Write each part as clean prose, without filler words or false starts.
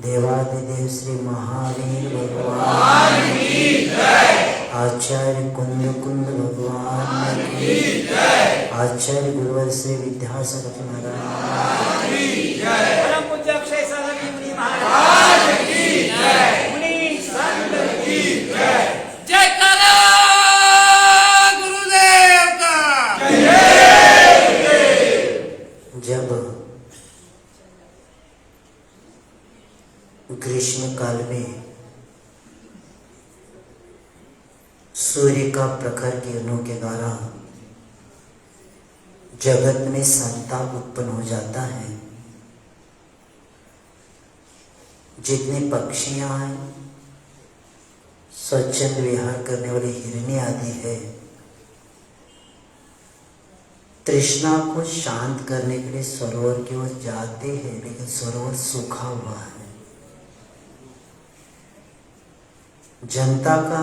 देवादिदेव श्री महावीर भगवान की जय। आचार्य कुंद कुंद भगवान की जय। आचार्य गुरुवर श्री विद्यासागर महाराज की जय। परम पूज्य अक्षय साधक मुनि महाराज की जय। मुनि संत की जय। जय करो गुरुदेव का जय। जब ग्रीष्म काल में सूर्य का प्रखर किरणों के द्वारा जगत में संताप उत्पन्न हो जाता है, जितने पक्षियां हैं, स्वच्छंद विहार करने वाले हिरनी आदि है, तृष्णा को शांत करने के लिए सरोवर की ओर जाते हैं, लेकिन सरोवर सूखा हुआ है। जनता का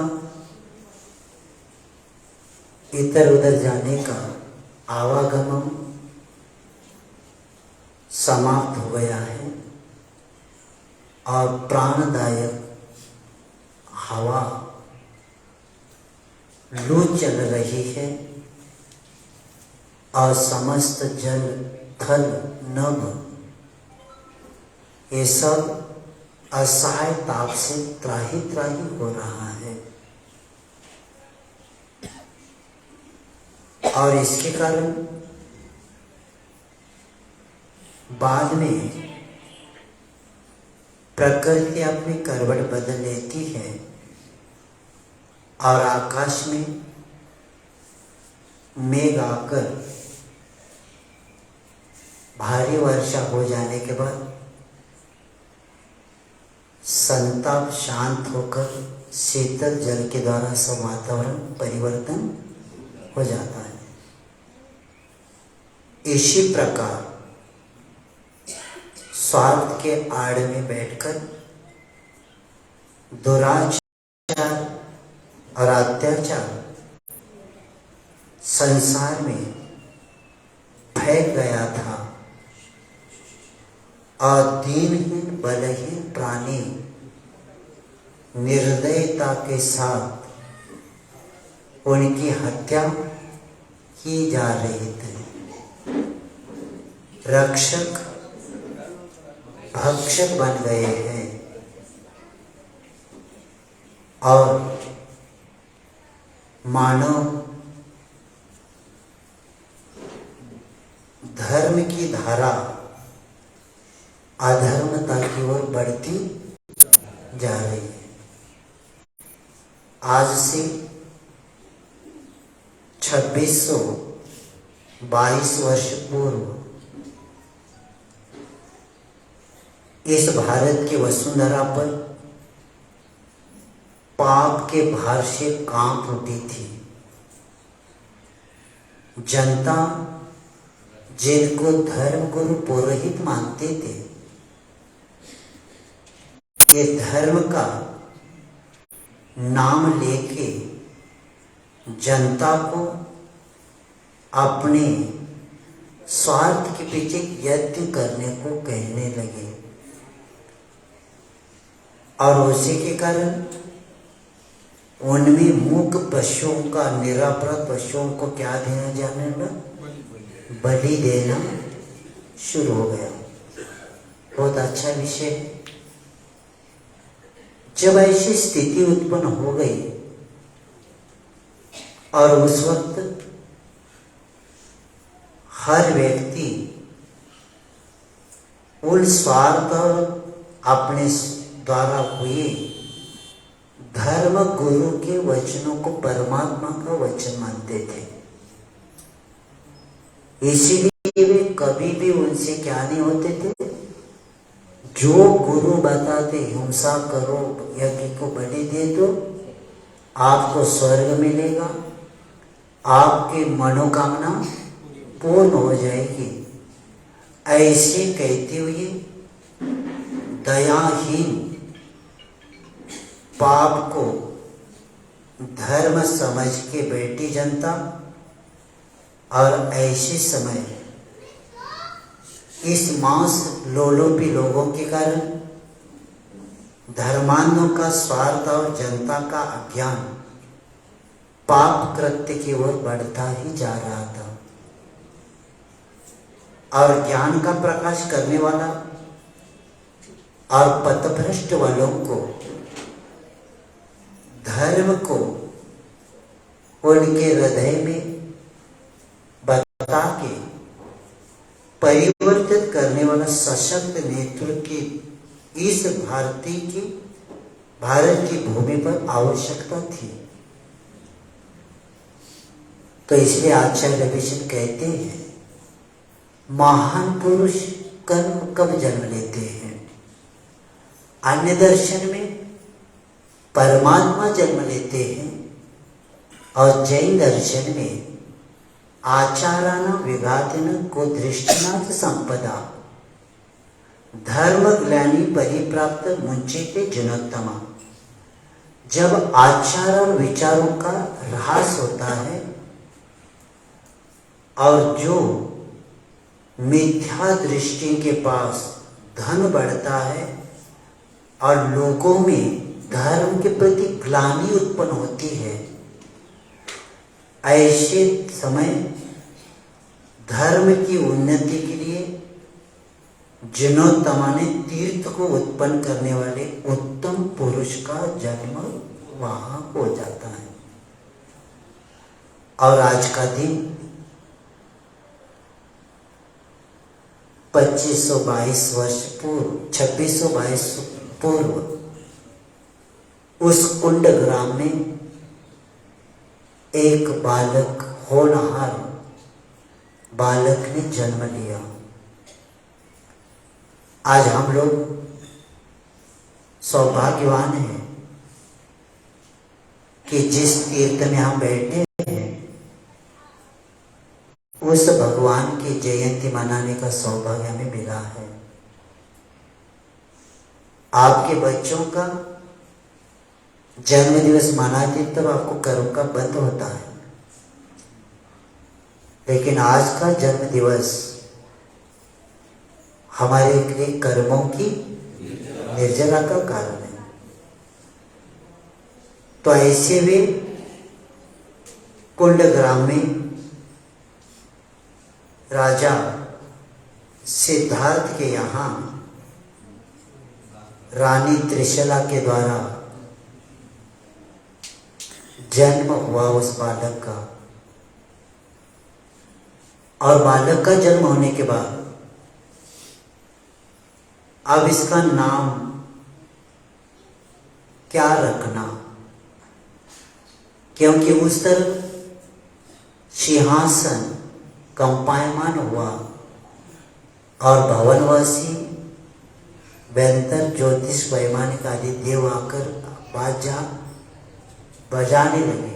इधर उधर जाने का आवागमन समाप्त हो गया है और प्राणदायक हवा लू चल रही है और समस्त जल थल नभ ये सब असहाय ताप से त्राही त्राही हो रहा है। और इसके कारण बाद में प्रकृति अपनी करवट बदल लेती है और आकाश में मेघ आकर भारी वर्षा हो जाने के बाद संताप शांत होकर शीतल जल के द्वारा सब वातावरण परिवर्तन हो जाता है। इसी प्रकार स्वार्थ के आड़ में बैठकर दुराचार और अत्याचार संसार में फैल गया था और दीनहीन बलहीन प्राणी निर्दयता के साथ उनकी हत्या की जा रही थी। रक्षक भक्षक बन गए हैं और मानव धर्म की धारा अधर्मता की ओर बढ़ती जा रही है। आज से 2622 वर्ष पूर्व इस भारत की वसुंधरा पर पाप के भार से कांप उठी थी। जनता जिनको धर्म गुरु पुरोहित मानते थे, ये धर्म का नाम लेके जनता को अपने स्वार्थ के पीछे यज्ञ करने को कहने लगे और उसी के कारण उनमें मूक पशुओं का, निरपराध पशुओं को क्या देना जाने लगा? बलि देना शुरू हो गया। बहुत अच्छा विषय। जब ऐसी स्थिति उत्पन्न हो गई और उस वक्त हर व्यक्ति उन स्वार्थ और अपने द्वारा हुए धर्म गुरु के वचनों को परमात्मा का वचन मानते थे, इसीलिए वे कभी भी उनसे क्या नहीं होते थे? जो गुरु बताते हिंसा करो, यज्ञ को बलि दे दो, आपको स्वर्ग मिलेगा, आपकी मनोकामना पूर्ण हो जाएगी, ऐसे कहते हुए दयाहीन पाप को धर्म समझ के बैठी जनता और ऐसे समय इस मांस लोलोपी लोगों के कारण धर्मांधों का स्वार्थ और जनता का अज्ञान पाप कृत्य की ओर बढ़ता ही जा रहा था। और ज्ञान का प्रकाश करने वाला और पथभ्रष्ट वालों को, धर्म को उनके हृदय में बता के परिवर्तित करने वाला सशक्त नेतृत्व की इस भारत की भूमि पर आवश्यकता थी। तो इसलिए आचार्य रविशंकर कहते हैं, महान पुरुष कर्म कब जन्म लेते हैं? अन्य दर्शन में परमात्मा जन्म लेते हैं और जैन दर्शन में आचाराना विघातना को दृष्टिना संपदा धर्म ग्लानि परिप्राप्त मुंचिते जनोत्तमा। जब आचार और विचारों का ह्रास होता है और जो मिथ्या दृष्टि के पास धन बढ़ता है और लोगों में धर्म के प्रति ग्लानि उत्पन्न होती है, ऐसे समय धर्म की उन्नति के लिए जनोत्तमा ने तीर्थ को उत्पन्न करने वाले उत्तम पुरुष का जन्म वहां हो जाता है। और आज का दिन 2522 वर्ष पूर्व, 2622 पूर्व उस कुंड ग्राम में एक बालक, होनहार बालक ने जन्म लिया। आज हम लोग सौभाग्यवान हैं कि जिस तीर्थ में हम बैठे हैं उस भगवान की जयंती मनाने का सौभाग्य हमें मिला है। आपके बच्चों का जन्म दिवस मनाते तब आपको कर्म का बंध होता है, लेकिन आज का जन्म दिवस हमारे लिए कर्मों की निर्जरा का कारण है। तो ऐसे वे कुंड ग्राम में राजा सिद्धार्थ के यहाँ रानी त्रिशला के द्वारा जन्म हुआ उस बालक का। और बालक का जन्म होने के बाद अब इसका नाम क्या रखना, क्योंकि उस तरफ सिंहासन कंपायमान हुआ और भवनवासी बेंतर ज्योतिष वैमानिक आदि देव आकर बाजा बजाने लगे।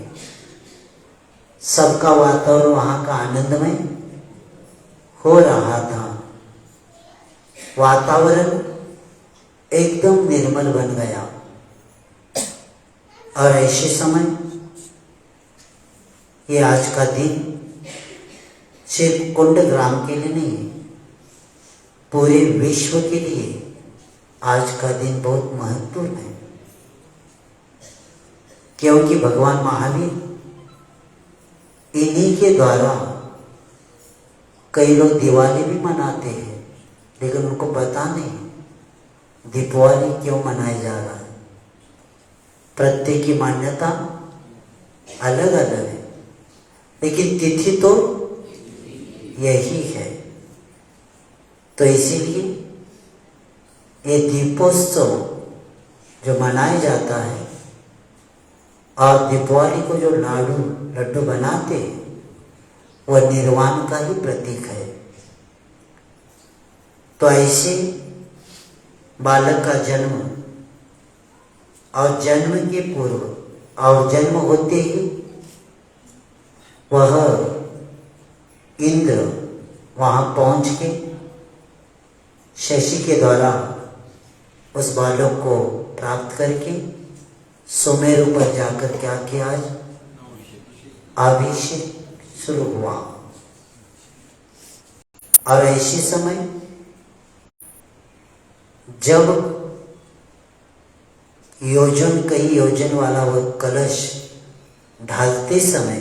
सबका वातावरण वहां का आनंदमय हो रहा था। वातावरण एकदम निर्मल बन गया। और ऐसे समय ये आज का दिन सिर्फ कुंड ग्राम के लिए नहीं, पूरे विश्व के लिए आज का दिन बहुत महत्वपूर्ण है। क्योंकि भगवान महावीर इन्हीं के द्वारा कई लोग दिवाली भी मनाते हैं, लेकिन उनको पता नहीं दीपावली क्यों मनाया जा रहा है। प्रत्येक की मान्यता अलग अलग है, लेकिन तिथि तो यही है। तो इसीलिए ये दीपोत्सव जो मनाया जाता है और दीपावली को जो लड्डू बनाते हैं, वह निर्वाण का ही प्रतीक है। तो ऐसे बालक का जन्म और जन्म के पूर्व और जन्म होते ही वह इंद्र वहां पहुंच के शशि के द्वारा उस बालक को प्राप्त करके सुमेरु पर जाकर क्या किया, आज अभिषेक शुरू हुआ। और ऐसे समय जब कई योजन वाला वो कलश ढालते समय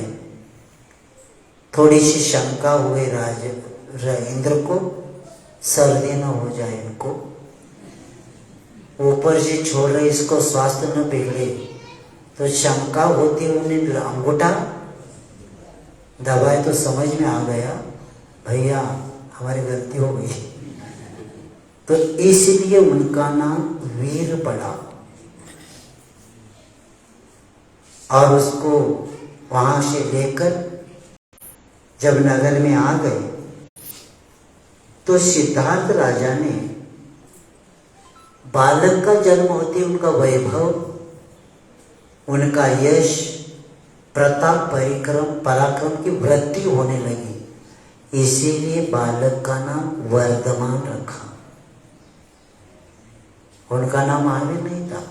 थोड़ी सी शंका हुए इंद्र को, सर्दी न हो जाए, इनको ऊपर से छोड़ रहे, इसको स्वास्थ्य न बिगड़े, तो शंका होती उन्हें अंगूठा दबाए तो समझ में आ गया भैया हमारी गलती हो गई। तो इसलिए उनका नाम वीर पड़ा। और उसको वहां से लेकर जब नगर में आ गए तो सिद्धार्थ राजा ने बालक का जन्म होते उनका वैभव, उनका यश, प्रताप, पराक्रम की वृद्धि होने लगी। इसीलिए बालक का नाम वर्धमान रखा। उनका नाम महावीर नहीं था,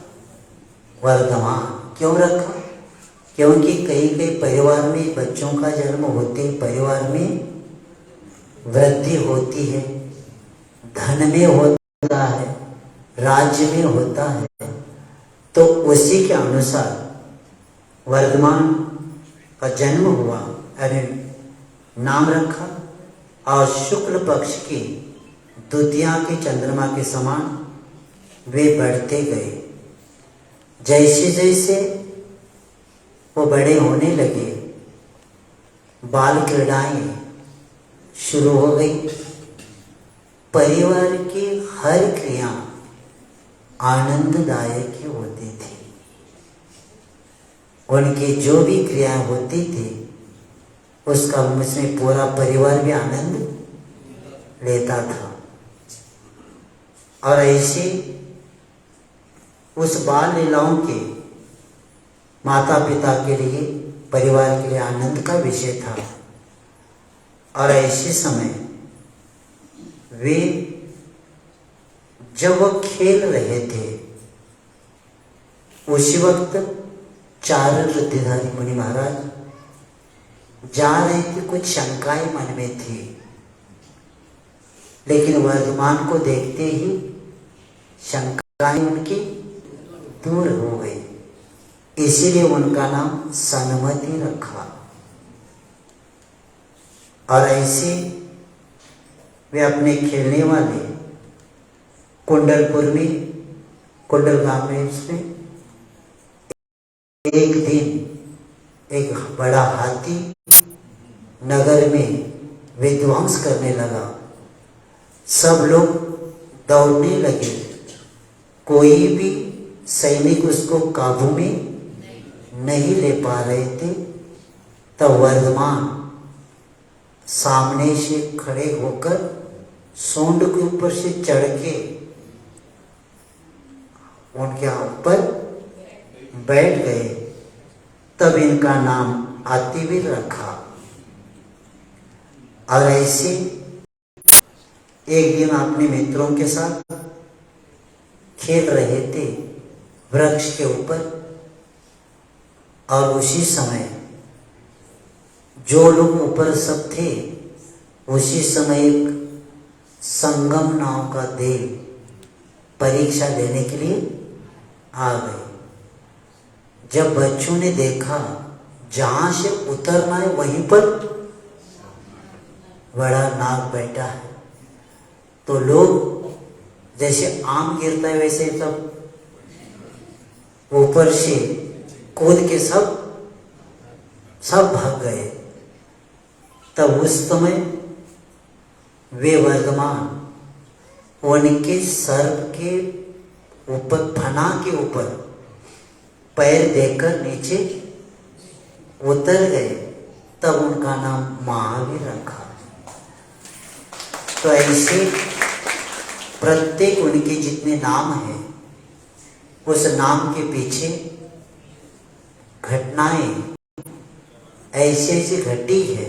वर्धमान क्यों रखा? क्योंकि कई परिवार में बच्चों का जन्म होते ही परिवार में वृद्धि होती है, धन में होता है, राज्य में होता है। तो उसी के अनुसार वर्धमान का जन्म हुआ, यानी नाम रखा। और शुक्ल पक्ष की द्वितीया के चंद्रमा के समान वे बढ़ते गए। जैसे जैसे वो बड़े होने लगे, बाल क्रीड़ाएं शुरू हो गई। परिवार की हर क्रिया आनंददायक ही होती थी। उनकी जो भी क्रियाएं होती थी उसका उसमें पूरा परिवार भी आनंद लेता था। और ऐसे उस बाल लीलाओं के माता पिता के लिए, परिवार के लिए आनंद का विषय था। और ऐसे समय वे जब वो खेल रहे थे, उसी वक्त चारण वृद्धिधारी मुनि महाराज जा रहे थे। कुछ शंकाएं मन में थी, लेकिन वर्धमान को देखते ही शंकाएं उनकी दूर हो गई। इसीलिए उनका नाम सन्मति रखा। और ऐसे वे अपने खेलने वाले कुंडलपुर में, कुंडल गांव में, उसमें एक दिन एक बड़ा हाथी नगर में विध्वंस करने लगा। सब लोग दौड़ने लगे, कोई भी सैनिक उसको काबू में नहीं ले पा रहे थे। तब वर्धमान सामने से खड़े होकर सूंड के ऊपर से चढ़ के उनके ऊपर बैठ गए। तब इनका नाम अतिवीर रखा। और ऐसे एक दिन अपने मित्रों के साथ खेल रहे थे वृक्ष के ऊपर। और उसी समय जो लोग ऊपर सब थे, उसी समय एक संगम नाम का देव परीक्षा देने के लिए आ गए। जब बच्चों ने देखा जहां से उतरना है वहीं पर बड़ा नाग बैठा है, तो लोग जैसे आम गिरता है वैसे सब ऊपर से कूद के सब भाग गए। तब उस समय वे वर्धमान उनके सर के ऊपर, फना के ऊपर पैर देकर नीचे उतर गए। तब उनका नाम महावीर रखा। तो ऐसे प्रत्येक उनके जितने नाम हैं, उस नाम के पीछे घटनाएं ऐसे ऐसे घटी है।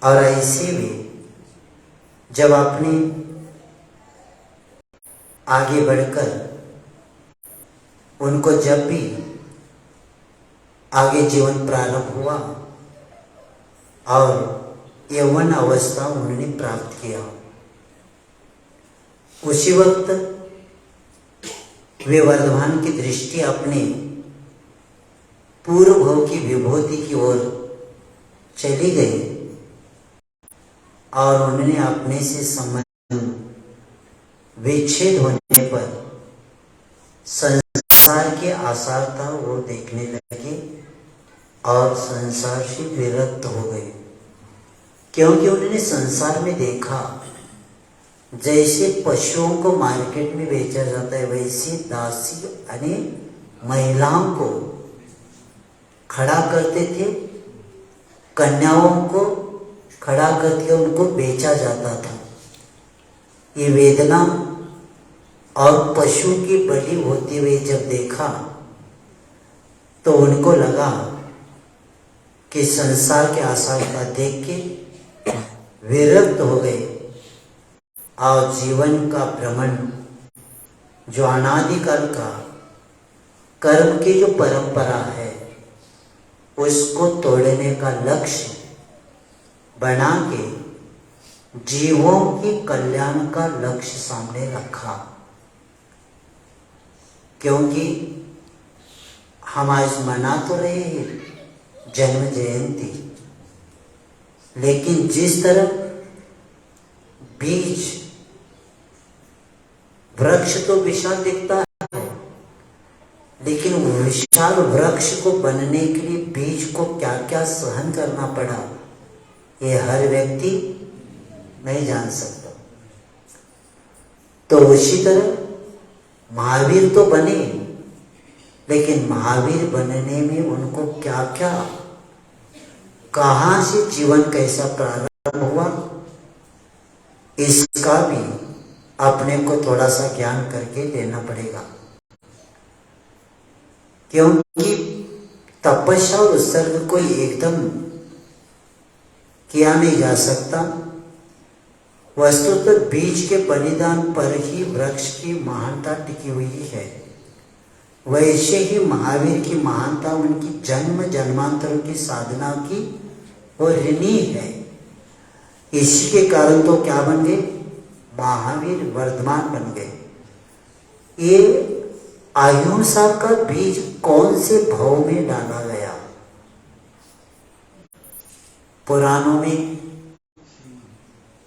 और ऐसे में जब आपने आगे बढ़कर उनको जब भी आगे जीवन प्रारंभ हुआ और यौवन अवस्था उन्होंने प्राप्त किया, उसी वक्त वे वर्धमान की दृष्टि अपने पूर्व भव की विभूति की ओर चली गई और उन्होंने अपने से संबंध विच्छेद होने पर संसार के आसार था वो देखने लगे और संसार से विरक्त हो गए। क्योंकि उन्होंने संसार में देखा जैसे पशुओं को मार्केट में बेचा जाता है, वैसे दासी यानी महिलाओं को खड़ा करते थे, कन्याओं को खड़ा करके उनको बेचा जाता था। ये वेदना और पशु की बलि होते हुए जब देखा तो उनको लगा कि संसार के आसार का देख के विरक्त हो गए और जीवन का भ्रमण जो अनादिकाल का कर्म की जो परंपरा है उसको तोड़ने का लक्ष्य बना के जीवों की कल्याण का लक्ष्य सामने रखा। क्योंकि हम आज मना तो रहे हैं जन्म जयंती, लेकिन जिस तरह बीज वृक्ष तो विशाल दिखता है, लेकिन विशाल वृक्ष को बनने के लिए बीज को क्या क्या सहन करना पड़ा, ये हर व्यक्ति नहीं जान सकता। तो उसी तरह महावीर तो बने, लेकिन महावीर बनने में उनको क्या क्या, कहां से जीवन कैसा प्रारंभ हुआ, इसका भी अपने को थोड़ा सा ज्ञान करके लेना पड़ेगा। क्योंकि तपस्या और उत्सर्ग को एकदम किया नहीं जा सकता। वस्तुतः बीज के बलिदान पर ही वृक्ष की महानता टिकी हुई है। वैसे ही महावीर की महानता उनकी जन्म जन्मांतरों की साधना की वो ऋणी है। इसी के कारण तो क्या बन गए, महावीर वर्धमान बन गए। ये अहिंसा का बीज कौन से भाव में डाला गया? पुराणों में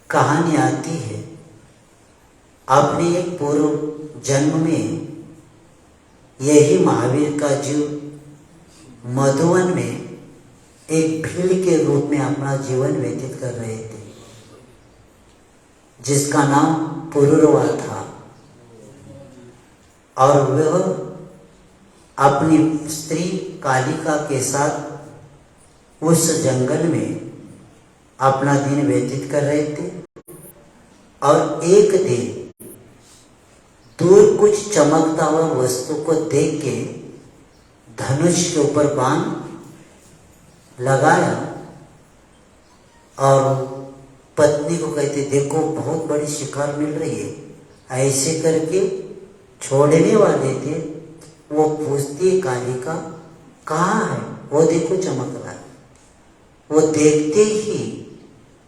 कहानी आती है, अपने एक पूर्व जन्म में यही महावीर का जीव मधुवन में एक भील के रूप में अपना जीवन व्यतीत कर रहे थे, जिसका नाम पुरुरवा था। और वह अपनी स्त्री कालिका के साथ उस जंगल में अपना दिन व्यतीत कर रहे थे। और एक दिन दूर कुछ चमकता हुआ वस्तु को देख के धनुष के ऊपर बाण लगाया और पत्नी को कहते, देखो बहुत बड़ी शिकार मिल रही है। ऐसे करके छोड़ने वाले थे, वो पूछती कालिका कहाँ है, वो देखो चमक रहा है। वो देखते ही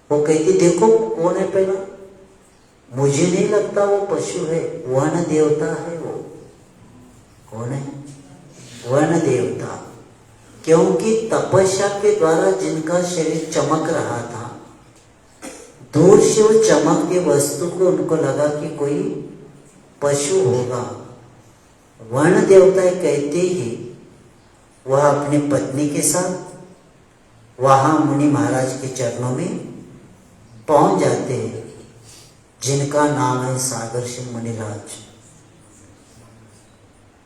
वो कहती, देखो कौन है पहला, मुझे नहीं लगता वो पशु है, वह न देवता है, वो कौन है? वन देवता, क्योंकि तपस्या के द्वारा जिनका शरीर चमक रहा था, दूर से वो चमकती वस्तु को उनको लगा कि कोई पशु होगा। वन देवता कहते ही वह अपनी पत्नी के साथ वहां मुनि महाराज के चरणों में पहुंच जाते हैं, जिनका नाम है सागर सिंह मुनिराज।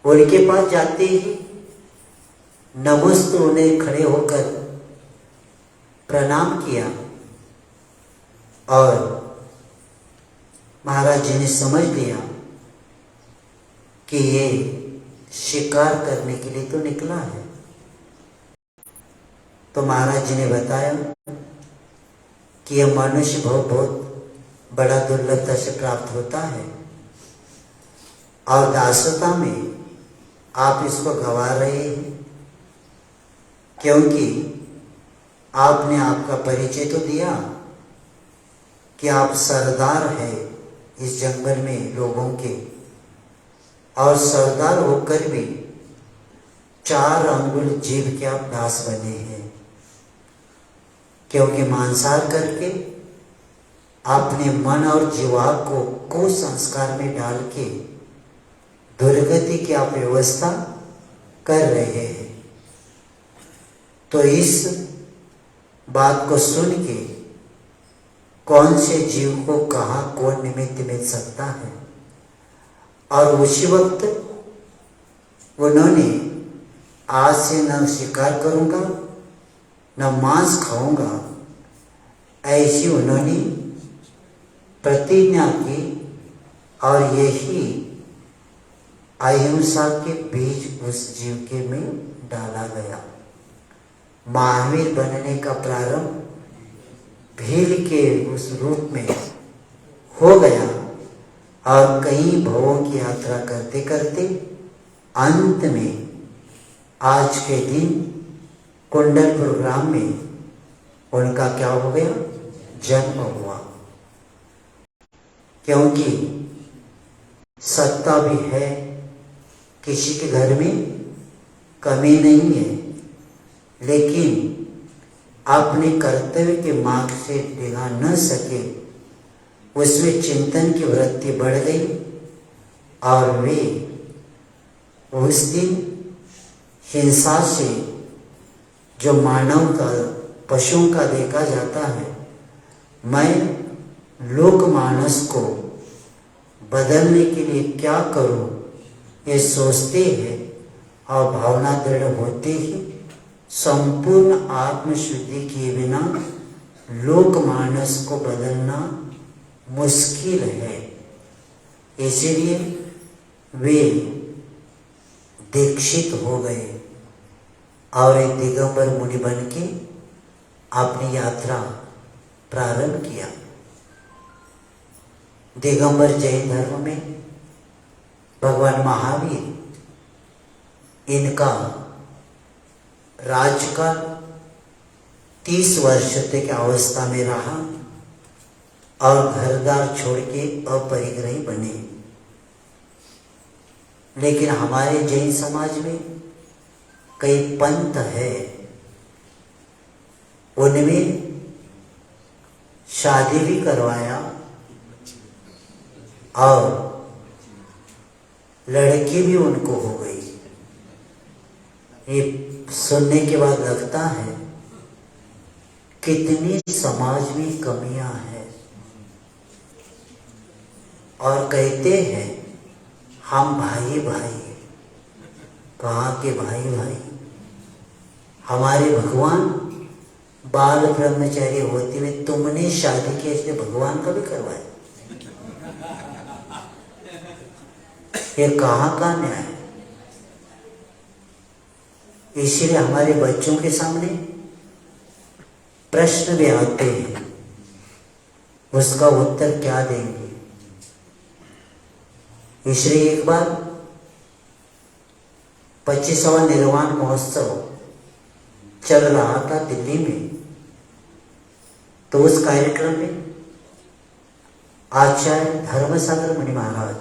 उनके पास जाते ही नमस्ते उन्हें खड़े होकर प्रणाम किया और महाराज जी ने समझ लिया कि ये शिकार करने के लिए तो निकला है। तो महाराज जी ने बताया कि यह मनुष्य बहुत बड़ा दुर्लभता से प्राप्त होता है और दासता में आप इसको गंवा रहे हैं, क्योंकि आपने आपका परिचय तो दिया कि आप सरदार हैं इस जंगल में लोगों के, और सरदार होकर भी 4 अंगुल जीभ के आप दास बने हैं, क्योंकि मांसाहार करके अपने मन और जीवा को कुसंस्कार में डाल के दुर्गति की आप व्यवस्था कर रहे हैं। तो इस बात को सुन के कौन से जीव को कहाँ कौन निमित्त मिल सकता है, और उसी वक्त उन्होंने आज से न शिकार करूंगा न मांस खाऊंगा, ऐसी उन्होंने प्रतिज्ञा की, और यही अहिंसा के बीज उस जीव के में डाला गया। महावीर बनने का प्रारंभ भील के उस रूप में हो गया, और कई भवों की यात्रा करते करते अंत में आज के दिन कुंडलपुर ग्राम में उनका क्या हो गया, जन्म हुआ। क्योंकि सत्ता भी है, किसी के घर में कमी नहीं है, लेकिन अपने कर्तव्य के मार्ग से डिगा न सके, उसमें चिंतन की वृत्ति बढ़ गई, और वे उस दिन हिंसा से जो मानव का पशुओं का देखा जाता है, मैं लोकमानस को बदलने के लिए क्या करूं, ये सोचते हैं, और भावना दृढ़ होते ही संपूर्ण आत्मशुद्धि किए बिना लोकमानस को बदलना मुश्किल है। इसीलिए वे दीक्षित हो गए और एक दिगंबर मुनि बन के अपनी यात्रा प्रारंभ किया। दिगंबर जैन धर्म में भगवान महावीर, इनका राजकाल 30 वर्ष तक अवस्था में रहा और घरदार छोड़ के अपरिग्रही बने। लेकिन हमारे जैन समाज में कई पंथ है, उनमें शादी भी करवाया और लड़की भी उनको हो गई। ये सुनने के बाद लगता है कितनी समाज में कमियां हैं, और कहते हैं हम भाई भाई। कहाँ के भाई भाई? हमारे भगवान बाल ब्रह्मचारी होते हुए तुमने शादी की, इसलिए भगवान का भी करवाया। ये कहाँ का न्याय? इसलिए हमारे बच्चों के सामने प्रश्न भी आते हैं, उसका उत्तर क्या देंगे? इसलिए एक बार 25वां निर्वाण महोत्सव चल रहा था दिल्ली में, तो उस कार्यक्रम में आचार्य धर्मसागर मुनि महाराज,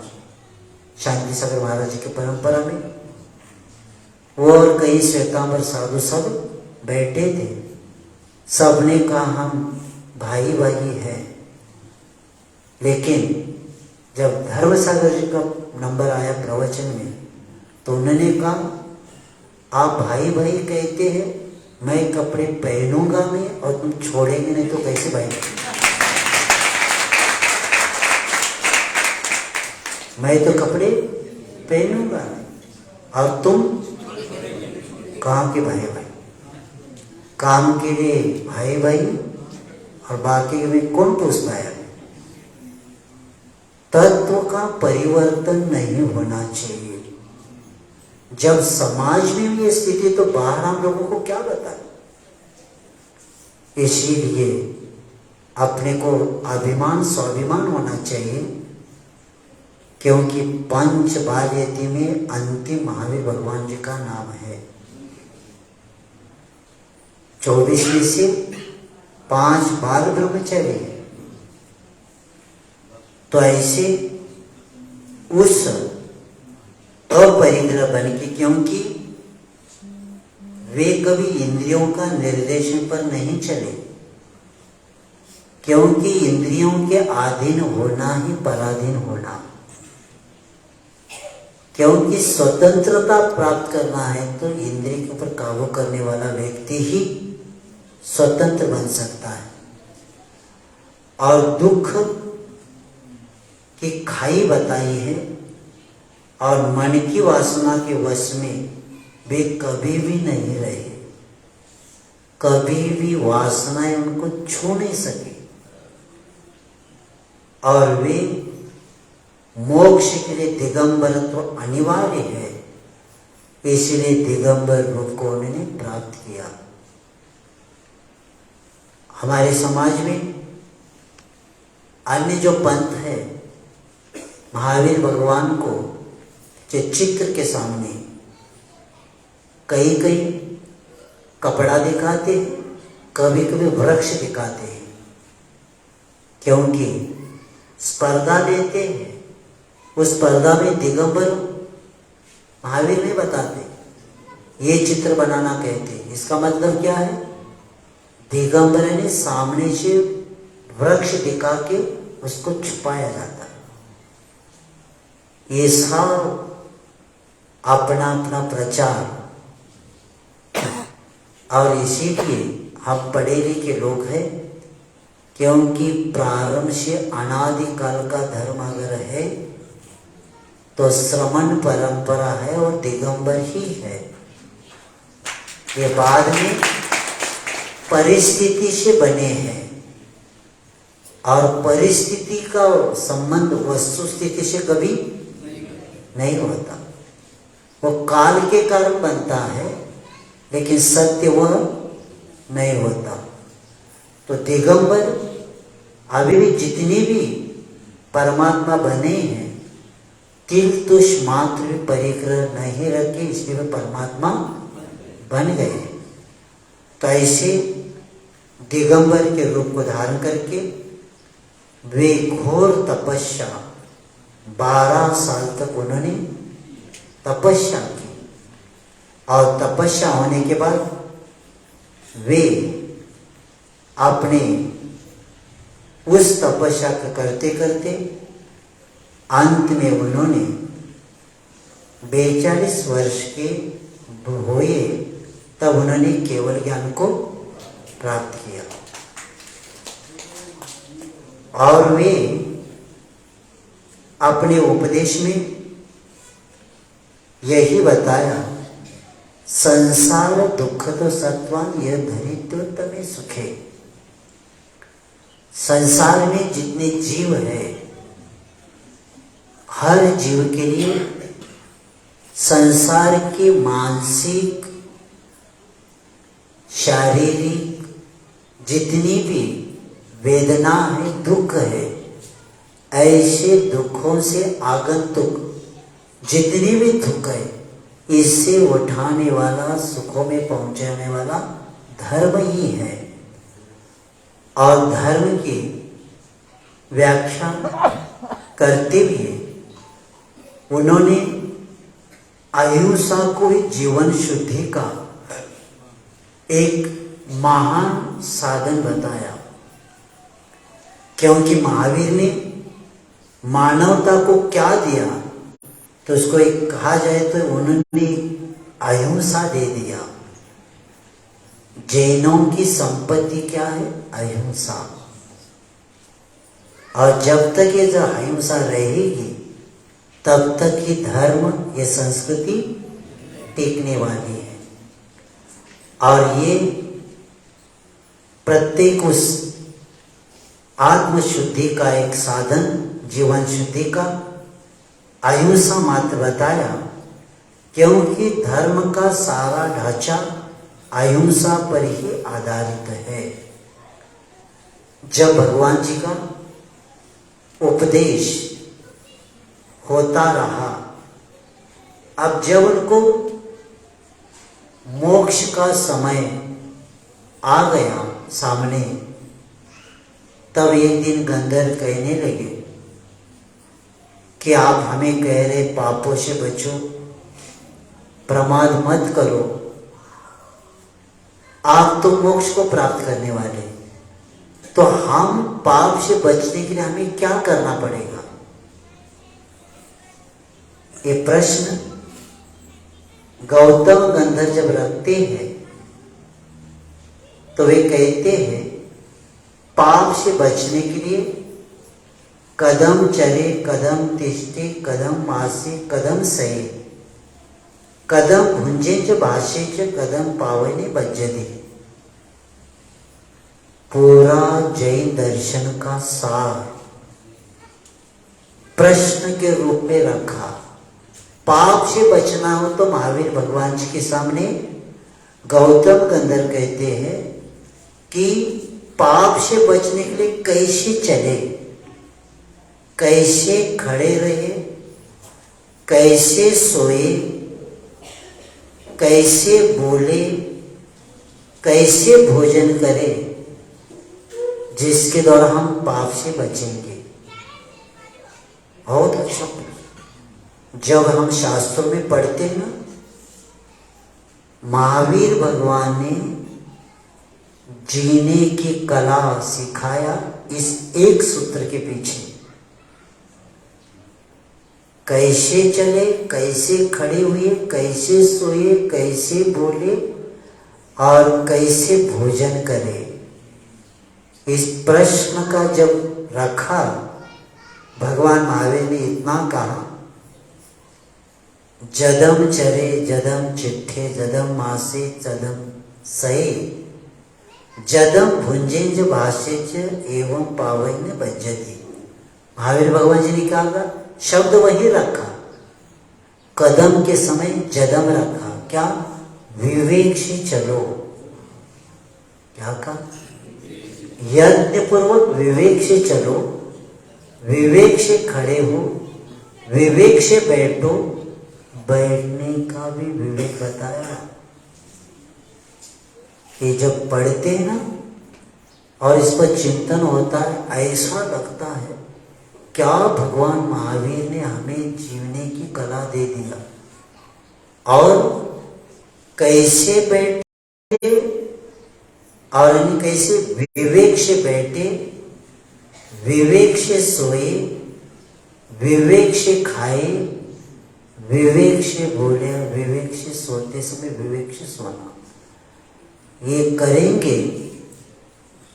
शांति सागर महाराज जी की परंपरा में वो और कई श्वेतांबर साधु सब बैठे थे। सबने कहा हम भाई भाई हैं। लेकिन जब धर्मसागर जी का नंबर आया प्रवचन में, तो उन्होंने कहा आप भाई भाई कहते हैं, मैं कपड़े पहनूंगा नहीं और तुम छोड़ेंगे नहीं तो कैसे भाई? मैं तो कपड़े पहनूंगा और तुम काम के भाई भाई, काम के लिए भाई भाई और बाकी में कौन पूछता है? तत्व का परिवर्तन नहीं होना चाहिए। जब समाज में भी ये स्थिति, तो बाहर हम लोगों को क्या बताएं? इसीलिए अपने को अभिमान स्वाभिमान होना चाहिए, क्योंकि पंच बाल यति में अंतिम महावीर भगवान जी का नाम है। 24 में से 5 बाल ब्रह्मचारी है। तो ऐसे उस अपरिग्रह बन के, क्योंकि वे कभी इंद्रियों का निर्देशन पर नहीं चले, क्योंकि इंद्रियों के अधीन होना ही पराधीन होना। क्योंकि स्वतंत्रता प्राप्त करना है तो इंद्रिय के ऊपर काबू करने वाला व्यक्ति ही स्वतंत्र बन सकता है। और दुख की खाई बताई है, और मन की वासना के वश में वे कभी भी नहीं रहे, कभी भी वासनाएं उनको छू नहीं सकी, और वे मोक्ष के लिए दिगंबर तो अनिवार्य है, इसलिए दिगंबर रूप को उन्होंने प्राप्त किया। हमारे समाज में अन्य जो पंथ है, महावीर भगवान को चित्र के सामने कई कई कपड़ा दिखाते हैं, कभी कभी वृक्ष दिखाते हैं, क्योंकि स्पर्धा देते हैं। उस स्पर्धा में दिगंबर महावीर नहीं बताते, ये चित्र बनाना कहते हैं। इसका मतलब क्या है? दिगंबर ने सामने से वृक्ष दिखा के उसको छुपाया जाता है। ये सब अपना अपना प्रचार, और इसीलिए हम पढ़े लिखे लोग हैं, क्योंकि प्रारंभ से अनादिकाल का धर्म अगर है तो श्रमण परंपरा है और दिगंबर ही है। ये बाद में परिस्थिति से बने हैं, और परिस्थिति का संबंध वस्तु स्थिति से कभी नहीं होता। वो काल के कारण बनता है, लेकिन सत्य वह नहीं होता। तो दिगंबर अभी भी जितने भी परमात्मा बने हैं, तिल तुष मात्र भी परिग्रह नहीं रखे, इसलिए वे परमात्मा बन गए। तो ऐसे दिगंबर के रूप को धारण करके वे घोर तपस्या 12 साल तक उन्होंने तपस्या की, और तपस्या होने के बाद वे अपने उस तपस्या को करते करते अंत में उन्होंने 42 वर्ष के हुए, तब उन्होंने केवल ज्ञान को प्राप्त किया। और वे अपने उपदेश में यही बताया, संसार दुख तो सत्वान यह धरित्व तमें सुखे। संसार में जितने जीव है, हर जीव के लिए संसार की मानसिक शारीरिक जितनी भी वेदना है, दुख है, ऐसे दुखों से आगंतुक जितनी भी दुख है, इससे उठाने वाला, सुखों में पहुंचाने वाला धर्म ही है। और धर्म की व्याख्या करते हुए उन्होंने अहिंसा को ही जीवन शुद्धि का एक महान साधन बताया, क्योंकि महावीर ने मानवता को क्या दिया, तो उसको एक कहा जाए तो उन्होंने अहिंसा दे दिया। जैनों की संपत्ति क्या है? अहिंसा। और जब तक ये जो अहिंसा रहेगी तब तक ही धर्म, ये संस्कृति टिकने वाली है। और ये प्रत्येक उस आत्मशुद्धि का एक साधन, जीवन शुद्धि का अहिंसा मात्र बताया, क्योंकि धर्म का सारा ढांचा अहिंसा पर ही आधारित है। जब भगवान जी का उपदेश होता रहा, अब जब उनको मोक्ष का समय आ गया सामने, तब एक दिन गंधर्व कहने लगे कि आप हमें कह रहे पापों से बचो, प्रमाद मत करो, आप तो मोक्ष को प्राप्त करने वाले, तो हम पाप से बचने के लिए हमें क्या करना पड़ेगा? ये प्रश्न गौतम गंधर्व जब रखते हैं तो वे कहते हैं पाप से बचने के लिए कदम चले, कदम तिष्ठे, कदम मासे, कदम सहे, कदम भुंजे च भाषे च, कदम पावने बज्जते। पूरा जैन दर्शन का सार प्रश्न के रूप में रखा। पाप से बचना हो तो महावीर भगवान जी के सामने गौतम गंधर्व कहते हैं कि पाप से बचने के लिए कैसे चले, कैसे खड़े रहे, कैसे सोए, कैसे बोले, कैसे भोजन करें, जिसके द्वारा हम पाप से बचेंगे। बहुत अच्छा। जब हम शास्त्रों में पढ़ते हैं ना, महावीर भगवान ने जीने की कला सिखाया इस एक सूत्र के पीछे। कैसे चले, कैसे खड़े हुए, कैसे सोए, कैसे बोले और कैसे भोजन करें, इस प्रश्न का जब रखा, भगवान महावीर ने इतना कहा, जदम चरे जदम चिट्ठे, जदम मासे जदम सहे, जदम भुंजेंज भाषेच एवं पावन बज्जति। महावीर भगवान जी ने कहा, शब्द वही रखा, कदम के समय जदम रखा, क्या? विवेक से चलो। क्या कहा? यज्ञ पूर्वक विवेक से चलो, विवेक से खड़े हो, विवेक से बैठो, बैठने का भी विवेक बताया। ये जब पढ़ते हैं ना और इस पर चिंतन होता है, ऐसा लगता है क्या भगवान महावीर ने हमें जीने की कला दे दिया। और कैसे बैठे और कैसे विवेक से बैठे, विवेक से सोए, विवेक से खाए, विवेक से बोले, विवेक से सोते समय विवेक से सोना। ये करेंगे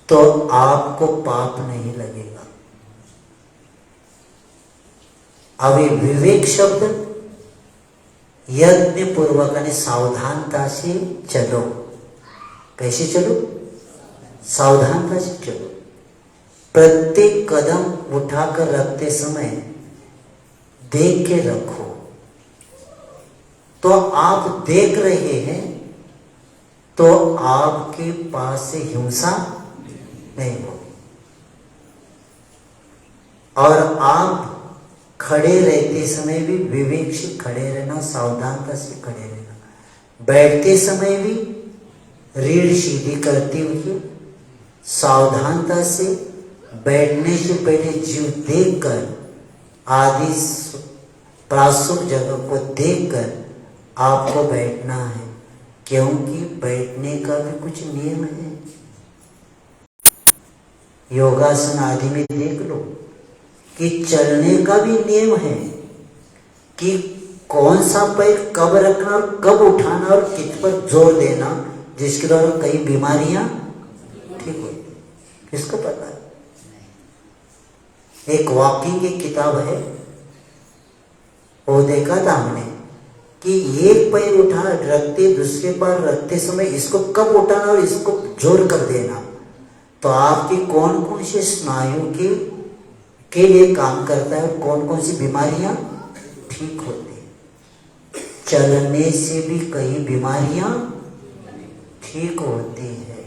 तो आपको पाप नहीं लगेगा। अब ये विवेक शब्द यज्ञ पूर्वक यानी सावधानता से चलो। कैसे चलो? सावधानता से चलो। प्रत्येक कदम उठाकर रखते समय देख के रखो। तो आप देख रहे हैं तो आपके पास से हिंसा नहीं होगी। और आप खड़े रहते समय भी विवेक से खड़े रहना, सावधानता से खड़े रहना। बैठते समय भी रीढ़ सीधी करते हुए सावधानता से बैठने से पहले जीव देखकर, आदि प्रासुक जगह को देखकर आपको बैठना है, क्योंकि बैठने का भी कुछ नियम है। योगासन आदि में देख लो कि चलने का भी नियम है कि कौन सा पैर कब रखना और कब उठाना और किस पर जोर देना, जिसके द्वारा कई बीमारियां ठीक हो। किसको पता है? एक वॉकिंग की किताब है, वो देखा था हमने कि एक पैर उठा रखते दूसरे पैर रखते समय इसको कब उठाना और इसको जोर कर देना, तो आपकी कौन कौन सी स्नायु के लिए काम करता है और कौन कौन सी बीमारियां ठीक होती है। चलने से भी कई बीमारियां ठीक होती है।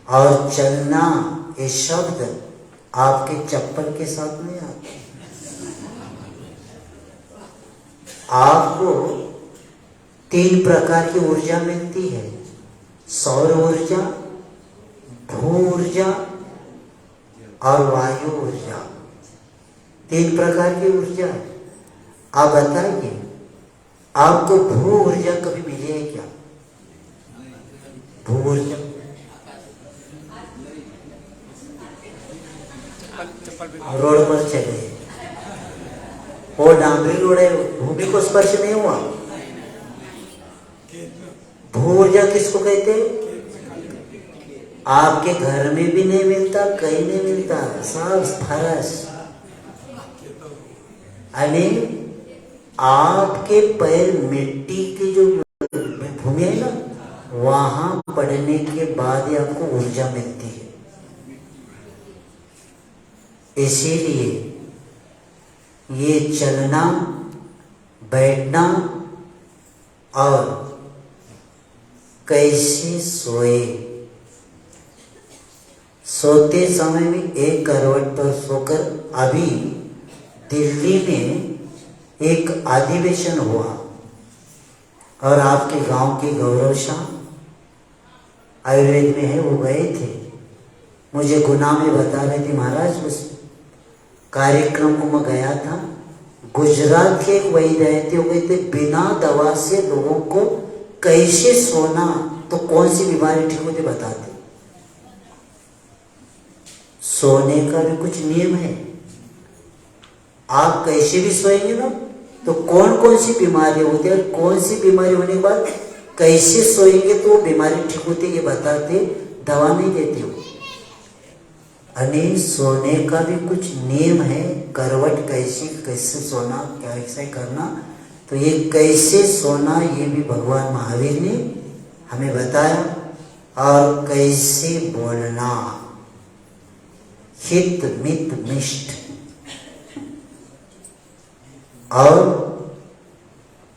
और चलना ये शब्द आपके चप्पल के साथ नहीं आता। आपको 3 प्रकार की ऊर्जा मिलती है, सौर ऊर्जा, भू ऊर्जा और वायु ऊर्जा। 3 प्रकार की ऊर्जा है। आप बताइए, आपको भू ऊर्जा कभी मिली है क्या? भू ऊर्जा रोड पर चले, वो डांगरी रोड है, भूमि को स्पर्श नहीं हुआ। भू ऊर्जा किसको कहते हैं? आपके घर में भी नहीं मिलता, कहीं नहीं मिलता, सब फरस। यानी आपके पैर मिट्टी की जो भूमि है ना, वहां पड़ने के बाद ही आपको ऊर्जा मिलती है। इसीलिए ये चलना, बैठना और कैसे सोए, सोते समय में एक करवट पर सोकर। अभी दिल्ली में एक अधिवेशन हुआ और आपके गांव के गौरव शाह आयुर्वेद में है, वो गए थे। मुझे गुना में बता रहे थे, महाराज उस कार्यक्रम को मैं गया था। गुजरात के एक वैद्य थे, वो कहते बिना दवा से लोगों को कैसे सोना तो कौन सी बीमारी ठीक होती बताते। सोने का भी कुछ नियम है। आप कैसे भी सोएंगे ना तो कौन कौन सी बीमारी होती है, कौन सी बीमारी होने के बाद कैसे सोएंगे तो बीमारी ठीक होती है, ये बताते, दवा नहीं देते हो। अनिल सोने का भी कुछ नियम है, करवट कैसे कैसे सोना, कैसे करना, तो ये कैसे सोना ये भी भगवान महावीर ने हमें बताया। और कैसे बोलना, हित मित मिष्ट, और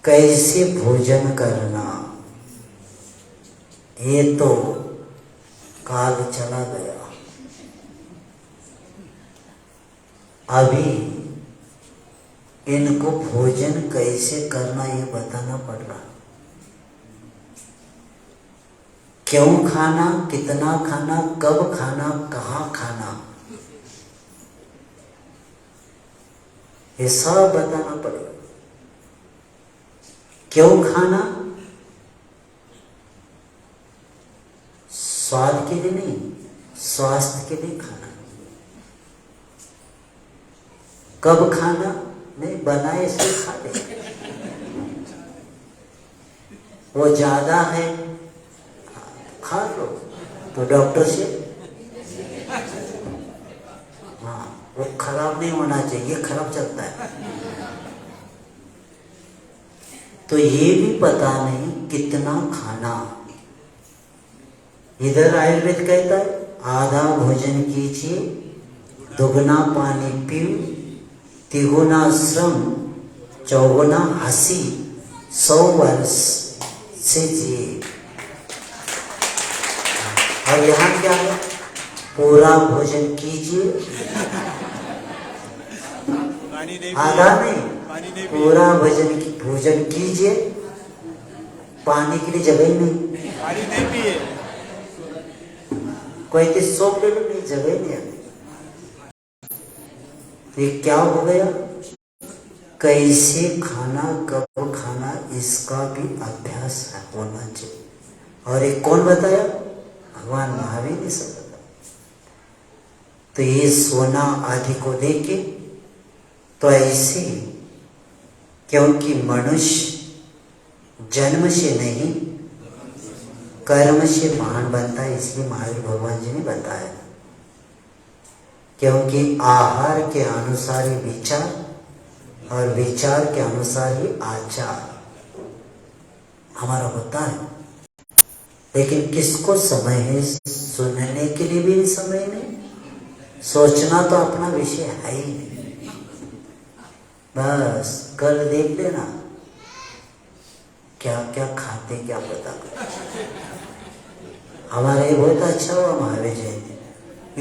कैसे भोजन करना, ये तो काल चला गया। अभी इनको भोजन कैसे करना ये बताना पड़ रहा। क्यों खाना, कितना खाना, कब खाना, कहाँ खाना, ये सब बताना पड़ेगा। क्यों खाना? स्वाद के लिए नहीं, स्वास्थ्य के लिए खाना। कब खाना? नहीं, बनाए से खा ले। वो ज्यादा है, खा लो तो डॉक्टर से, हाँ, वो खराब नहीं होना चाहिए, खराब चलता है। तो ये भी पता नहीं कितना खाना। इधर आयुर्वेद कहता है आधा भोजन कीजिए, दुगना पानी पियो, तिगुना श्रम, चौगुना हंसी, 100 वर्ष से जिए। और यहाँ क्या है? पूरा भोजन कीजिए, आधा नहीं, पूरा भोजन कीजिए, पानी के लिए जगह ही नहीं, पानी नहीं पिए, कोई तो सोप ले लो, नहीं, जगह ही नहीं। ये क्या हो गया? कैसे खाना, कब खाना, इसका भी अभ्यास होना चाहिए। और एक कौन बताया? भगवान महावीर ने सब बताया। तो ये सोना आदि को लेके तो ऐसे, क्योंकि मनुष्य जन्म से नहीं कर्म से महान बनता है, इसलिए महावीर भगवान जी ने बताया। क्योंकि आहार के अनुसार ही विचार और विचार के अनुसार ही आचार हमारा होता है। लेकिन किसको समय है सुनने के लिए? भी समय नहीं, सोचना तो अपना विषय है ही नहीं। बस कल देख लेना क्या क्या खाते, क्या पता। हमारा ये बहुत अच्छा हुआ महावीर जयंती।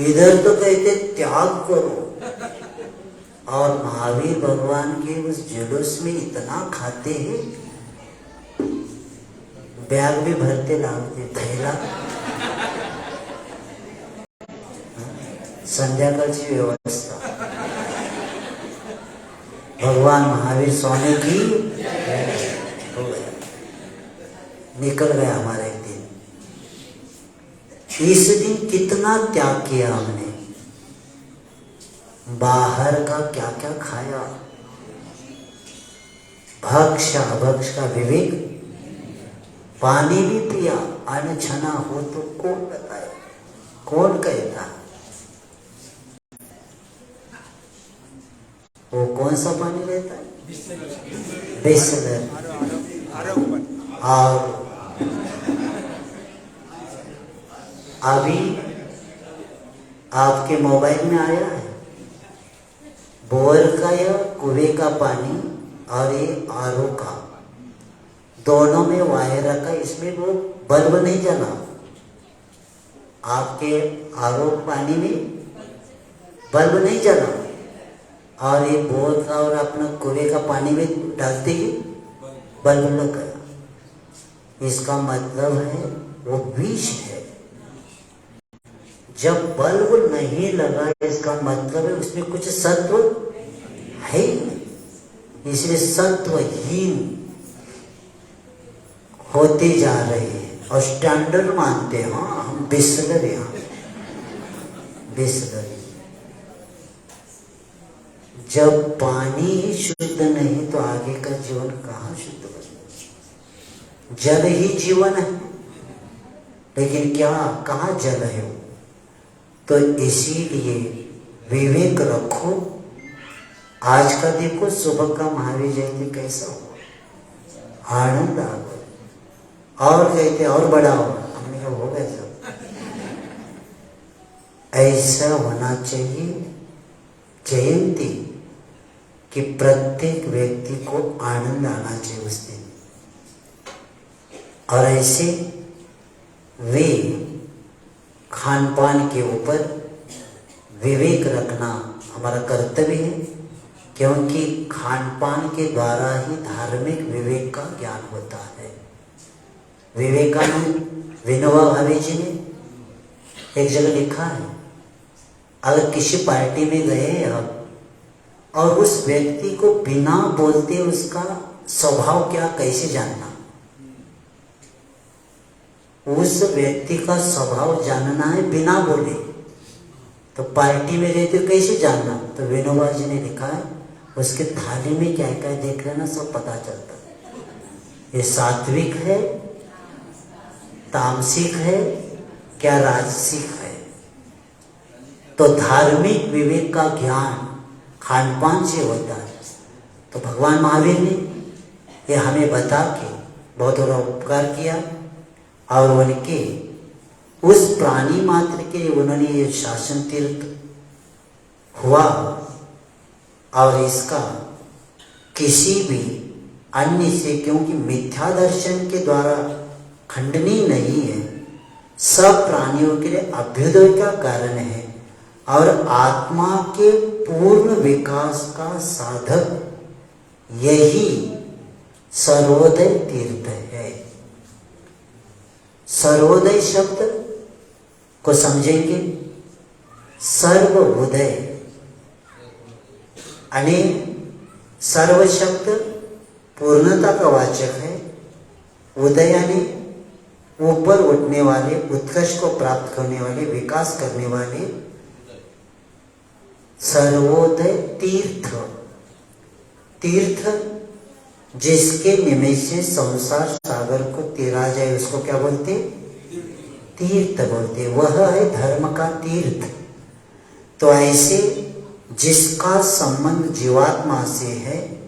इधर तो कहते त्याग करो, और महावीर भगवान के उस जुलूस में इतना खाते हैं, बैग भी भरते लाते, थैला संध्याकाळची व्यवस्था। भगवान महावीर स्वामी की हो गया, निकल गया हमारा एक दिन। इस दिन कितना त्याग किया हमने, बाहर का क्या क्या खाया, भक्ष अभक्ष का विवेक, पानी भी पिया, अनछना हो तो कौन बताए, कौन कहता? वो कौन सा पानी लेता है? बिसलरी। और अभी आपके मोबाइल में आया है बोर का या कुएं का पानी, और ये आरओ का, दोनों में वायर रखा, इसमें वो बल्ब नहीं जला। आपके आरओ पानी में बल्ब नहीं जला, और ये बोर का और अपना कुएं का पानी में डालते ही बल्ब लग गया। इसका मतलब है वो विष है। जब बल्ब नहीं लगा, इसका मतलब है उसमें कुछ सत्व है ही नहीं, इसलिए सत्वहीन होते जा रहे हैं और स्टैंडर्ड मानते हैं। हाँ हम बिसलरी, यहाँ बिसलरी। जब पानी ही शुद्ध नहीं तो आगे का जीवन कहाँ शुद्ध बने? जल ही जीवन है, लेकिन क्या कहाँ जल है वो? तो इसीलिए विवेक रखो। आज का देखो सुबह का महावीर जयंती कैसा हुआ, आनंद आ गया। और कहते और बड़ा हुआ, हमने कहा हो गया सब। ऐसा होना चाहिए जयंती कि प्रत्येक व्यक्ति को आनंद आना चाहिए उस दिन। और ऐसे वे खान पान के ऊपर विवेक रखना हमारा कर्तव्य है, क्योंकि खान पान के द्वारा ही धार्मिक विवेक का ज्ञान होता है। विवेकानंद विनोबा भावे जी ने एक जगह लिखा है, अगर किसी पार्टी में गए आप और उस व्यक्ति को बिना बोलते उसका स्वभाव क्या कैसे जानना? उस व्यक्ति का स्वभाव जानना है बिना बोले, तो पार्टी में रहते कैसे जानना? तो विनोबा जी ने लिखा है उसके थाली में क्या क्या देख लेना, सब पता चलता है। ये सात्विक है, तामसिक है, क्या राजसिक है। तो धार्मिक विवेक का ज्ञान खान पान से होता है। तो भगवान महावीर ने ये हमें बता के बहुत बड़ा उपकार किया, और उनके उस प्राणी मात्र के लिए उन्होंने ये शासन तीर्थ हुआ, और इसका किसी भी अन्य से, क्योंकि मिथ्या दर्शन के द्वारा खंडनीय नहीं है, सब प्राणियों के लिए अभ्युदय का कारण है, और आत्मा के पूर्ण विकास का साधक यही सर्वोदय तीर्थ है। सर्वोदय शब्द को समझेंगे, सर्व उदय, यानी सर्व शब्द पूर्णता का वाचक है। उदय यानी ऊपर उठने वाले, उत्कर्ष को प्राप्त करने वाले, विकास करने वाले। सर्वोदय तीर्थ, तीर्थ जिसके निमित्त से संसार सागर को तिरा जाए उसको क्या बोलते? तीर्थ बोलते। वह है धर्म का तीर्थ। तो ऐसे जिसका संबंध जीवात्मा से है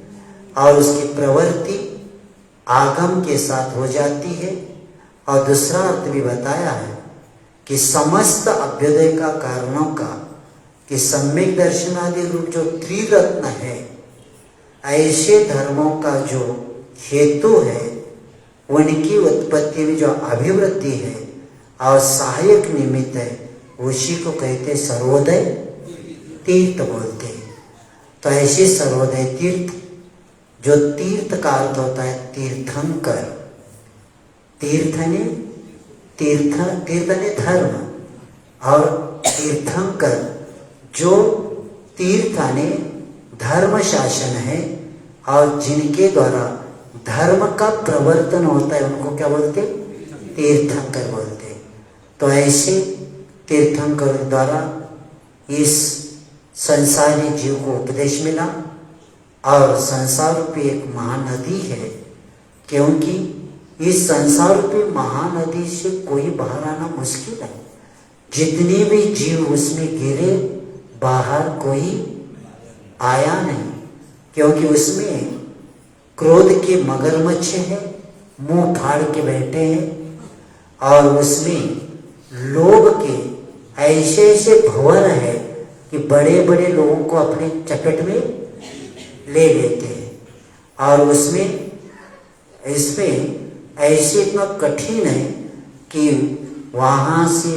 और उसकी प्रवृत्ति आगम के साथ हो जाती है। और दूसरा अर्थ भी बताया है कि समस्त अभ्युदय का कारणों का, कि सम्यक दर्शन आदि रूप जो त्रिरत्न है, ऐसे धर्मों का जो हेतु है, उनकी उत्पत्ति में जो अभिवृद्धि है और सहायक निमित्त है, उसी को कहते सर्वोदय तीर्थ बोलते हैं। तो ऐसे सर्वोदय तीर्थ, जो तीर्थ का अर्थ होता है तीर्थंकर। तीर्थ ने धर्म, और तीर्थंकर जो तीर्थ ने धर्म शासन है और जिनके द्वारा धर्म का प्रवर्तन होता है उनको क्या बोलते? तीर्थंकर बोलते। तो ऐसे तीर्थंकर द्वारा इस संसारी जीव को उपदेश मिला। और संसार रूपी एक महानदी है, क्योंकि इस संसार रूपी महानदी से कोई बाहर आना मुश्किल है। जितने भी जीव उसमें गिरे, बाहर कोई आया नहीं, क्योंकि उसमें क्रोध के मगरमच्छ है, मुंह फाड़ के बैठे हैं। और उसमें लोभ के ऐसे ऐसे भंवर है कि बड़े बड़े लोगों को अपने चपेट में ले लेते हैं। और इसमें ऐसे इतना कठिन है कि वहाँ से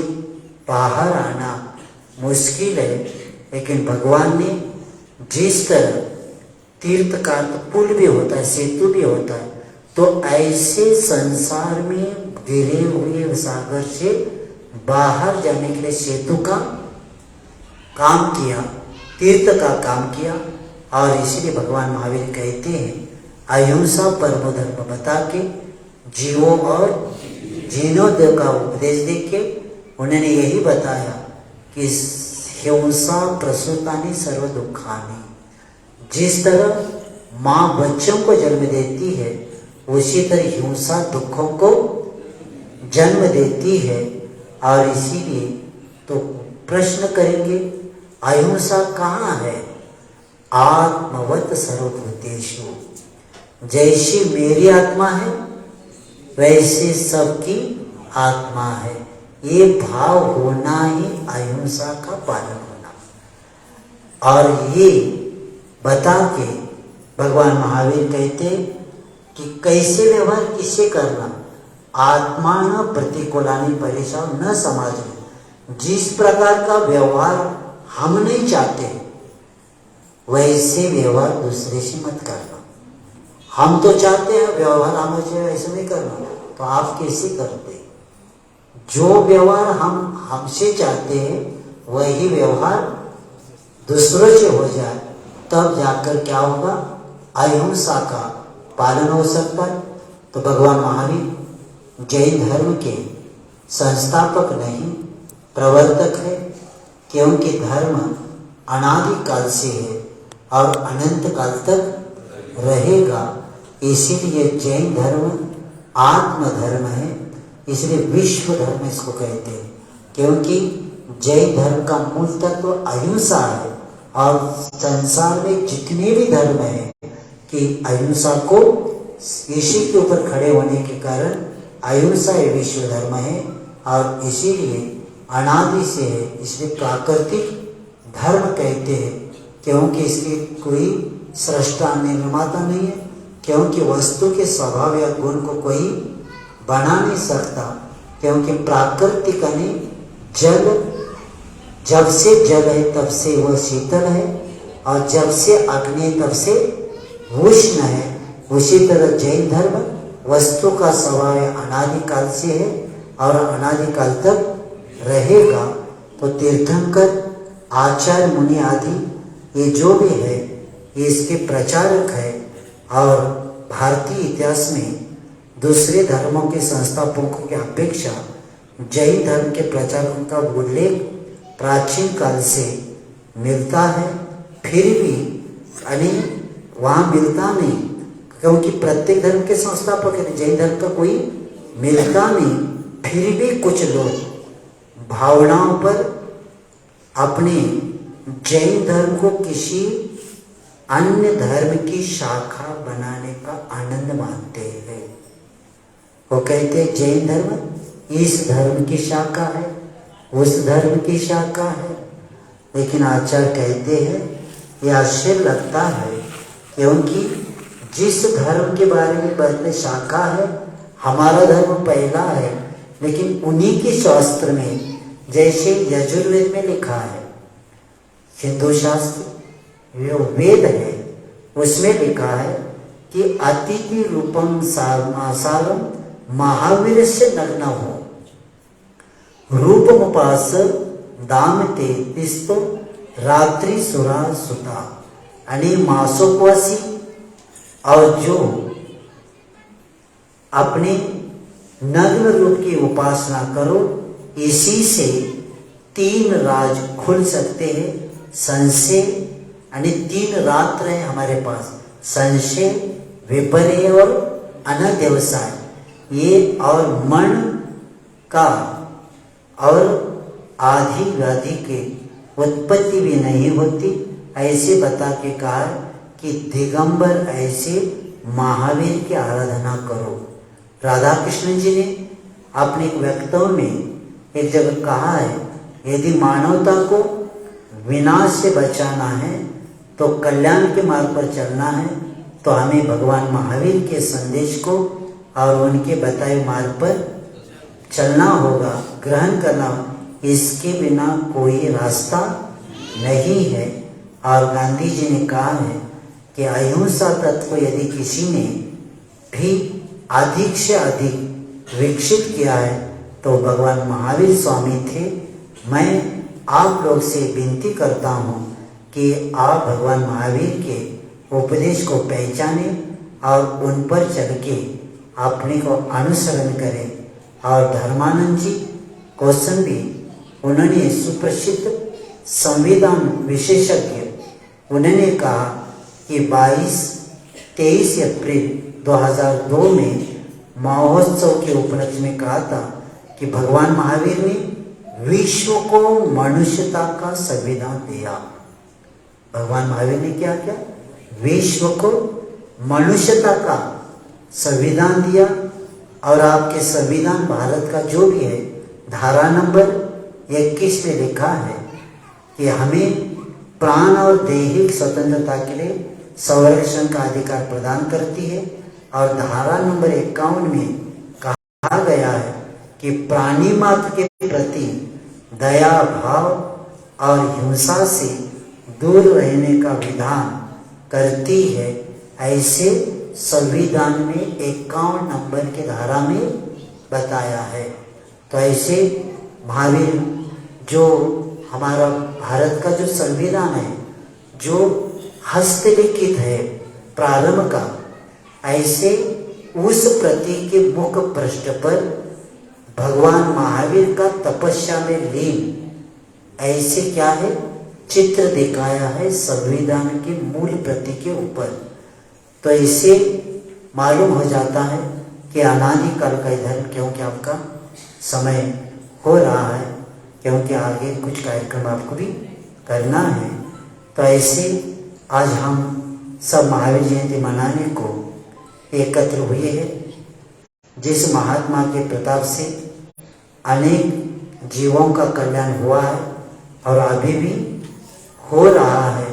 बाहर आना मुश्किल है। लेकिन भगवान ने जिस तरह तीर्थ का पुल भी होता है, सेतु भी होता है, तो ऐसे संसार में गिरे हुए सागर से बाहर जाने के लिए सेतु का काम किया, तीर्थ का काम किया। और इसीलिए भगवान महावीर कहते हैं अहिंसा परमो धर्म बता के जीवों और जीर्णोदय का उपदेश देके उन्होंने यही बताया कि हिंसा प्रसूतानि सर्व दुखानि। जिस तरह माँ बच्चों को जन्म देती है, उसी तरह हिंसा दुखों को जन्म देती है। और इसीलिए तो प्रश्न करेंगे अहिंसा कहाँ है? आत्मवत सर्वभूतेषु। जैसी मेरी आत्मा है वैसे सबकी आत्मा है। ये भाव होना ही अहिंसा का पालन होना। और ये बता के भगवान महावीर कहते कि कैसे व्यवहार किससे करना? आत्मा न प्रतिकूलानि परेशान न समाज में। जिस प्रकार का व्यवहार हम नहीं चाहते वैसे व्यवहार दूसरे से मत करना। हम तो चाहते हैं व्यवहार हमें ऐसे नहीं करना, तो आप कैसे करते? जो व्यवहार हम हमसे चाहते हैं वही व्यवहार दूसरों से हो जाए, तब जाकर क्या होगा? अहिंसा का पालन हो सकता है। तो भगवान महावीर जैन धर्म के संस्थापक नहीं, प्रवर्तक है, क्योंकि धर्म अनादि काल से है और अनंत काल तक रहेगा। इसीलिए जैन धर्म आत्मधर्म है, इसलिए विश्व धर्म इसको कहते हैं। क्योंकि जैन धर्म का मूल तत्व अहिंसा है और संसार में जितने भी धर्म हैं कि अहिंसा को इसी के ऊपर खड़े होने के कारण अहिंसा ये विश्व धर्म है। और इसीलिए अनादि से है, इसलिए प्राकृतिक धर्म कहते हैं, क्योंकि इसकी कोई सृष्टा निर्माता नहीं है। क्योंकि वस्तु के स्वभाव या गुण को कोई बना नहीं सकता। क्योंकि प्राकृतिक यानी जल, जब से जल है तब से वह शीतल है, और जब से अग्नि तब से उष्ण है। उसी तरह जैन धर्म वस्तु का स्वभाव अनादिकाल से है और अनादिकाल तक रहेगा। तो तीर्थंकर, आचार्य, मुनि आदि ये जो भी है, ये इसके प्रचारक है। और भारतीय इतिहास में दूसरे धर्मों के संस्थापकों की अपेक्षा जैन धर्म के प्रचारकों का उल्लेख प्राचीन काल से मिलता है। फिर भी यानी वहाँ मिलता नहीं, क्योंकि प्रत्येक धर्म के संस्थापक है, जैन धर्म का कोई मिलता नहीं। फिर भी कुछ लोग भावनाओं पर अपने जैन धर्म को किसी अन्य धर्म की शाखा बनाने का आनंद मानते हैं। वो कहते हैं जैन धर्म इस धर्म की शाखा है, उस धर्म की शाखा है। लेकिन आचार्य कहते हैं यह आश्चर्य लगता है, क्योंकि जिस धर्म के बारे में बताते शाखा है, हमारा धर्म पहला है, लेकिन उन्हीं के शास्त्र में जैसे यजुर्वेद में लिखा है, हिंदू शास्त्र जो वेद है उसमें लिखा है कि अतिथि रूपम सारम महावीर से नग्न हो, रूपम उपास दाम ते तिस्तो रात्रि सुरा सुता। यानी मासोपवासी और जो अपने नग्न रूप की उपासना करो, इसी से 3 राज खुल सकते हैं। संशय यानी 3 रात्र है हमारे पास, संशय, विपर्य और अनध्यवसाय। ये और मन का और आदि व्याधि के उत्पत्ति भी नहीं होती। ऐसे बता के कहा कि दिगंबर ऐसे महावीर की आराधना करो। राधा कृष्ण जी ने अपने एक वक्तव्य में एक जगह कहा है, यदि मानवता को विनाश से बचाना है तो कल्याण के मार्ग पर चलना है, तो हमें भगवान महावीर के संदेश को और उनके बताए मार्ग पर चलना होगा, ग्रहण करना होगा। इसके बिना कोई रास्ता नहीं है। और गांधी जी ने कहा है कि अहिंसा तत्व यदि किसी ने भी अधिक से अधिक विकसित किया है तो भगवान महावीर स्वामी थे। मैं आप लोग से विनती करता हूँ कि आप भगवान महावीर के उपदेश को पहचाने और उन पर चल के अपने को अनुसरण करें। और धर्मानंद जी कौसंबी, उन्होंने सुप्रसिद्ध संविधान विशेषज्ञ, उन्होंने कहा कि 23 अप्रैल 2002 में महोत्सव के उपलक्ष्य में कहा था कि भगवान महावीर ने विश्व को मनुष्यता का संविधान दिया। भगवान महावीर ने क्या किया? विश्व को मनुष्यता का संविधान दिया। और आपके संविधान भारत का जो भी है, धारा नंबर 21 में लिखा है कि हमें प्राण और दैहिक स्वतंत्रता के लिए संरक्षण का अधिकार प्रदान करती है। और धारा नंबर 51 में कहा गया है कि प्राणी मात्र के प्रति दया भाव और हिंसा से दूर रहने का विधान करती है। ऐसे संविधान में 51 नंबर की धारा में बताया है। तो ऐसे महावीर जो हमारा भारत का जो संविधान है, जो हस्तलिखित है प्रारंभ का, ऐसे उस प्रति के मुख पृष्ठ पर भगवान महावीर का तपस्या में लीन ऐसे क्या है चित्र दिखाया है संविधान की मूल प्रति के ऊपर। तो इससे मालूम हो जाता है कि अनादिकाल का धर्म, क्योंकि आपका समय हो रहा है, क्योंकि आगे कुछ कार्यक्रम आपको भी करना है। तो ऐसे आज हम सब महावीर जयंती मनाने को एकत्र हुए हैं, जिस महात्मा के प्रताप से अनेक जीवों का कल्याण हुआ है और अभी भी हो रहा है।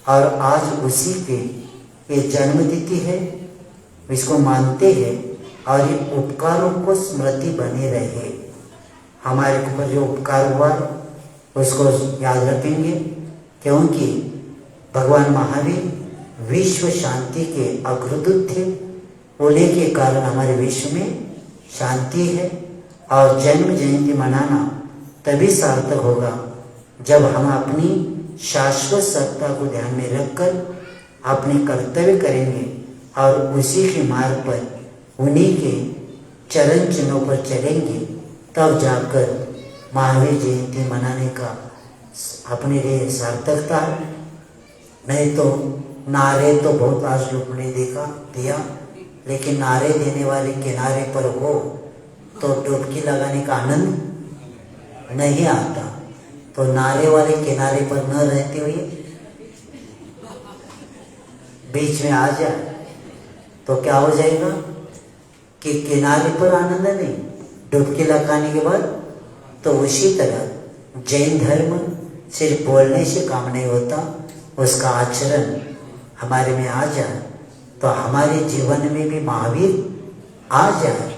और आज उसी के ये जन्मतिथि है, इसको मानते हैं और ये उपकारों को स्मृति बने रहे। हमारे ऊपर जो उपकार हुआ है उसको याद रखेंगे, क्योंकि भगवान महावीर विश्व शांति के अग्रदूत थे। उन्हीं के कारण हमारे विश्व में शांति है। और जन्म जयंती मनाना तभी सार्थक होगा जब हम अपनी शाश्वत सत्ता को ध्यान में रखकर अपने कर्तव्य करेंगे और उसी के मार्ग पर उन्हीं के चरण चिन्हों पर चलेंगे, तब जाकर महावीर जयंती मनाने का अपने लिए सार्थकता है। नहीं तो नारे तो बहुत आज लोग ने दिया, लेकिन नारे देने वाले किनारे पर हो तो डुबकी लगाने का आनंद नहीं आता। तो नारे वाले किनारे पर न रहते हुए बीच में आ जाए तो क्या हो जाएगा कि किनारे पर आनंद नहीं, डुबकी लगाने के बाद। तो उसी तरह जैन धर्म सिर्फ बोलने से काम नहीं होता, उसका आचरण हमारे में आ जाए तो हमारे जीवन में भी महावीर आ जाए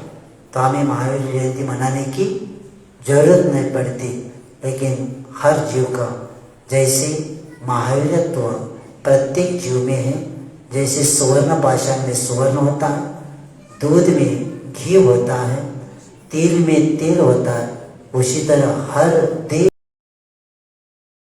तो हमें महावीर जयंती मनाने की जरूरत नहीं पड़ती। लेकिन हर जीव का जैसे महावीरत्व प्रत्येक जीव में है, जैसे सुवर्ण पाषाण में सुवर्ण होता है, दूध में घी होता है, तिल में तेल होता है, उसी तरह हर देव